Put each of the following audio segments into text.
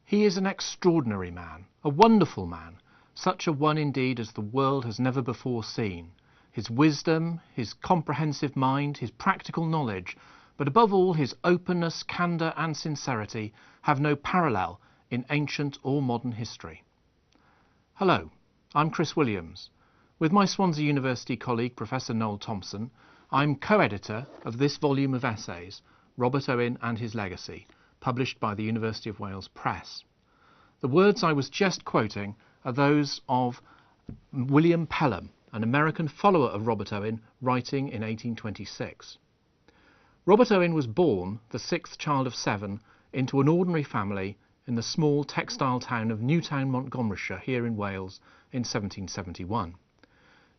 He is an extraordinary man, a wonderful man, such a one indeed as the world has never before seen. His wisdom, his comprehensive mind, his practical knowledge, but above all his openness, candour and sincerity have no parallel in ancient or modern history. Hello, I'm Chris Williams. With my Swansea University colleague Professor Noel Thompson, I'm co-editor of this volume of essays, Owen and His Legacy, published by the University of Wales Press. The words I was just quoting are those of William Pelham, an American follower of Robert Owen, writing in 1826. Robert Owen was born, the sixth child of seven, into an ordinary family in the small textile town of Newtown, Montgomeryshire, here in Wales, in 1771.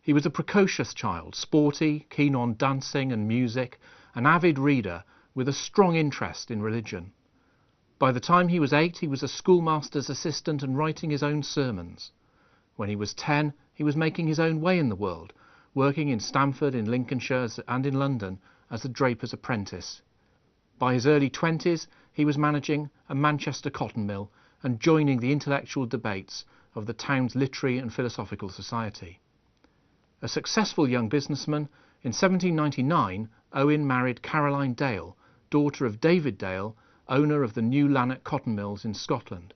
He was a precocious child, sporty, keen on dancing and music, an avid reader with a strong interest in religion. By the time he was 8, he was a schoolmaster's assistant and writing his own sermons. When he was 10, he was making his own way in the world, working in Stamford, in Lincolnshire and in London as a draper's apprentice. By his early 20s, he was managing a Manchester cotton mill and joining the intellectual debates of the town's literary and philosophical society. A successful young businessman, in 1799 Owen married Caroline Dale, daughter of David Dale, owner of the New Lanark cotton mills in Scotland,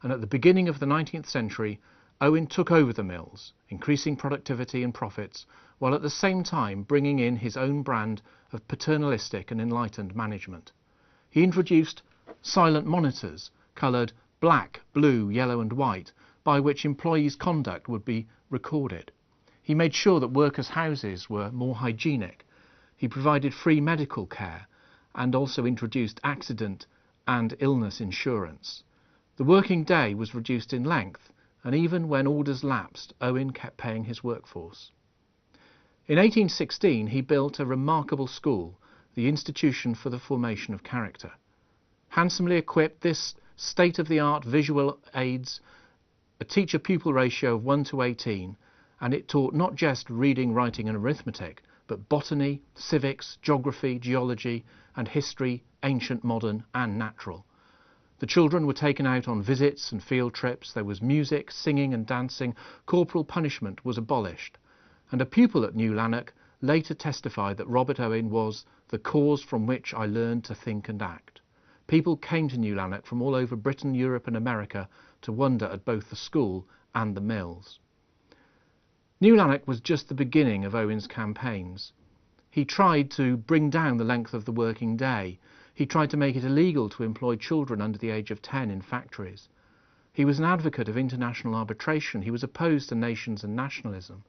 and at the beginning of the 19th century Owen took over the mills, increasing productivity and profits, while at the same time bringing in his own brand of paternalistic and enlightened management. He introduced silent monitors, coloured black, blue, yellow and white, by which employees' conduct would be recorded. He made sure that workers' houses were more hygienic. He provided free medical care and also introduced accident and illness insurance. The working day was reduced in length, and even when orders lapsed, Owen kept paying his workforce. In 1816 he built a remarkable school, the Institution for the Formation of Character. Handsomely equipped, this state-of-the-art visual aids a teacher-pupil ratio of 1:18, and it taught not just reading, writing and arithmetic, but botany, civics, geography, geology and history, ancient, modern and natural. The children were taken out on visits and field trips, there was music, singing and dancing, corporal punishment was abolished, and a pupil at New Lanark later testified that Robert Owen was the cause from which I learned to think and act. People came to New Lanark from all over Britain, Europe and America to wonder at both the school and the mills. New Lanark was just the beginning of Owen's campaigns. He tried to bring down the length of the working day. He tried to make it illegal to employ children under the age of 10 in factories. He was an advocate of international arbitration. He was opposed to nations and nationalism.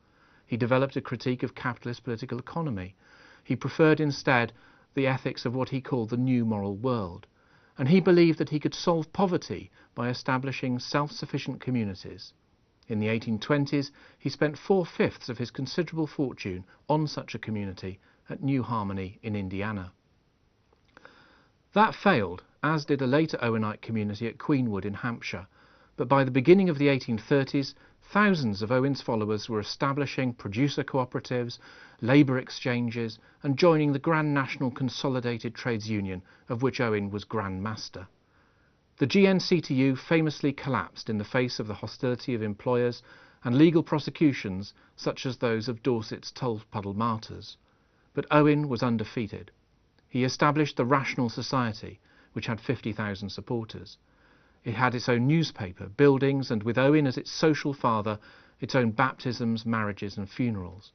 He developed a critique of capitalist political economy. He preferred instead the ethics of what he called the new moral world. And he believed that he could solve poverty by establishing self-sufficient communities. In the 1820s, he spent 4/5 of his considerable fortune on such a community at New Harmony in Indiana. That failed, as did a later Owenite community at Queenwood in Hampshire, but by the beginning of the 1830s, thousands of Owen's followers were establishing producer cooperatives, labour exchanges and joining the Grand National Consolidated Trades Union, of which Owen was Grand Master. The GNCTU famously collapsed in the face of the hostility of employers and legal prosecutions such as those of Dorset's Toll Puddle martyrs. But Owen was undefeated. He established the Rational Society, which had 50,000 supporters. It had its own newspaper, buildings, and with Owen as its social father, its own baptisms, marriages and funerals.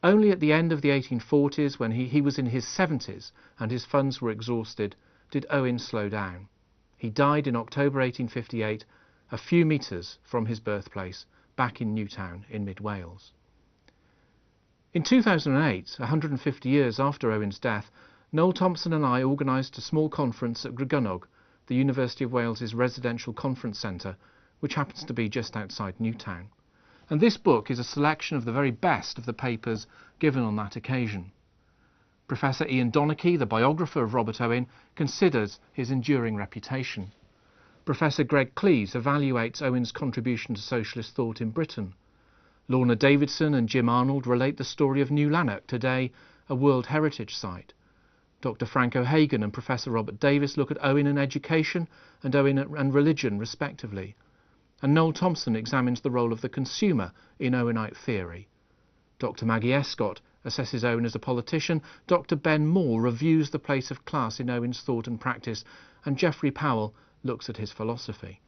Only at the end of the 1840s, when he was in his 70s and his funds were exhausted, did Owen slow down. He died in October 1858, a few metres from his birthplace, back in Newtown in mid-Wales. In 2008, 150 years after Owen's death, Noel Thompson and I organised a small conference at Gregunnog, the University of Wales's residential conference centre, which happens to be just outside Newtown. And this book is a selection of the very best of the papers given on that occasion. Professor Ian Donachie, the biographer of Robert Owen, considers his enduring reputation. Professor Greg Cleese evaluates Owen's contribution to socialist thought in Britain. Lorna Davidson and Jim Arnold relate the story of New Lanark, today a World Heritage Site. Dr. Frank O'Hagan and Professor Robert Davis look at Owen and education and Owen and religion, respectively. And Noel Thompson examines the role of the consumer in Owenite theory. Dr. Maggie Escott assesses Owen as a politician, Dr. Ben Moore reviews the place of class in Owen's thought and practice, and Geoffrey Powell looks at his philosophy.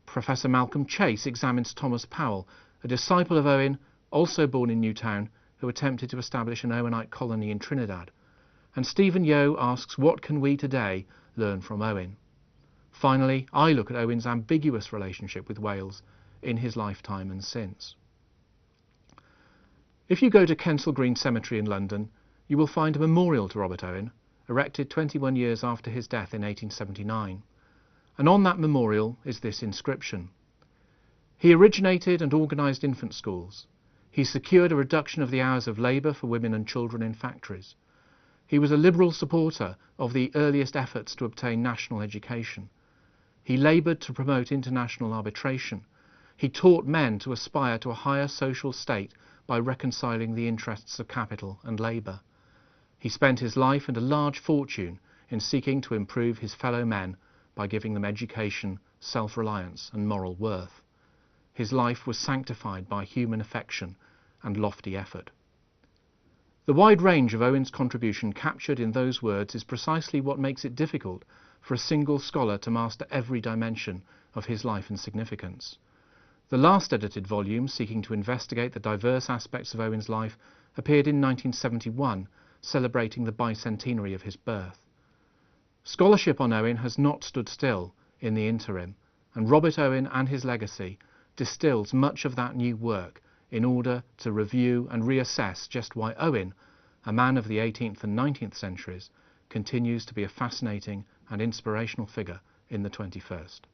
Professor Malcolm Chase examines Thomas Powell, a disciple of Owen, also born in Newtown, who attempted to establish an Owenite colony in Trinidad. And Stephen Yeo asks, what can we today learn from Owen? Finally, I look at Owen's ambiguous relationship with Wales in his lifetime and since. If you go to Kensal Green Cemetery in London, you will find a memorial to Robert Owen, erected 21 years after his death in 1879. And on that memorial is this inscription: "He originated and organised infant schools. He secured a reduction of the hours of labour for women and children in factories. He was a liberal supporter of the earliest efforts to obtain national education. He laboured to promote international arbitration. He taught men to aspire to a higher social state by reconciling the interests of capital and labour. He spent his life and a large fortune in seeking to improve his fellow men by giving them education, self-reliance and moral worth. His life was sanctified by human affection and lofty effort." The wide range of Owen's contribution captured in those words is precisely what makes it difficult for a single scholar to master every dimension of his life and significance. The last edited volume, seeking to investigate the diverse aspects of Owen's life, appeared in 1971, celebrating the bicentenary of his birth. Scholarship on Owen has not stood still in the interim, and Robert Owen and His Legacy distills much of that new work in order to review and reassess just why Owen, a man of the 18th and 19th centuries, continues to be a fascinating and inspirational figure in the 21st.